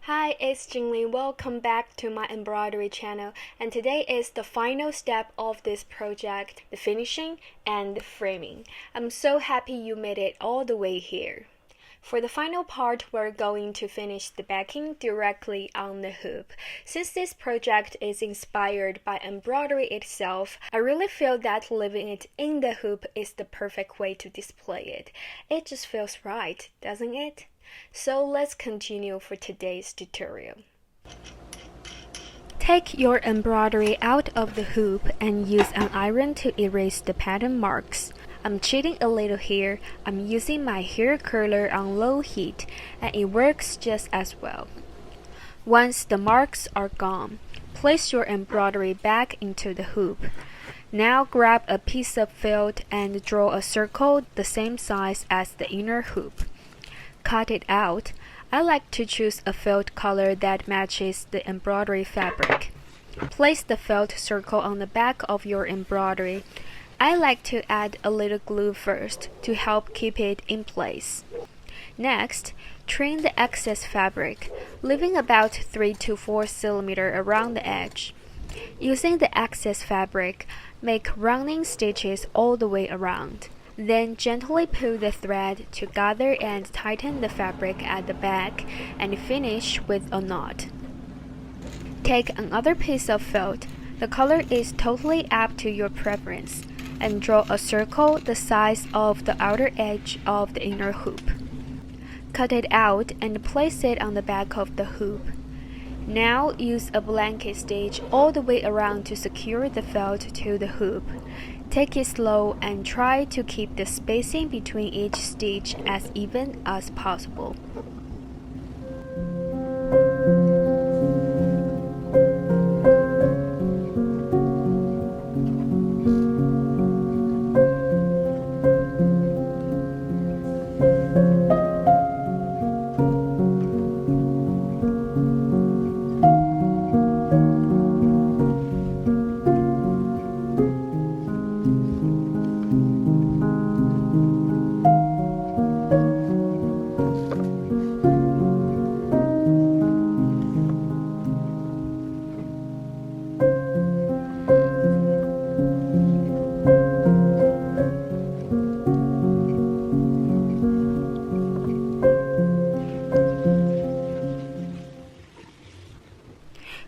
Hi, it's Jinlin. Welcome back to my embroidery channel, and today is the final step of this project, the finishing and the framing. I'm so happy you made it all the way here. For the final part, we're going to finish the backing directly on the hoop. Since this project is inspired by embroidery itself, I really feel that leaving it in the hoop is the perfect way to display it. It just feels right, doesn't it? So let's continue for today's tutorial. Take your embroidery out of the hoop and use an iron to erase the pattern marks. I'm cheating a little here. I'm using my hair curler on low heat, and it works just as well. Once the marks are gone, place your embroidery back into the hoop. Now grab a piece of felt and draw a circle the same size as the inner hoop. Cut it out. I like to choose a felt color that matches the embroidery fabric. Place the felt circle on the back of your embroidery. I like to add a little glue first to help keep it in place. Next, trim the excess fabric, leaving about 3 to 4 cm around the edge. Using the excess fabric, make running stitches all the way around. Then gently pull the thread to gather and tighten the fabric at the back and finish with a knot. Take another piece of felt. The color is totally up to your preference, and draw a circle the size of the outer edge of the inner hoop. Cut it out and place it on the back of the hoop. Now use a blanket stitch all the way around to secure the felt to the hoop. Take it slow and try to keep the spacing between each stitch as even as possible.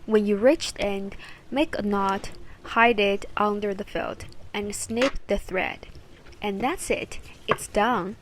When you reach the end, make a knot, hide it under the felt, and snip the thread. And that's it. It's done.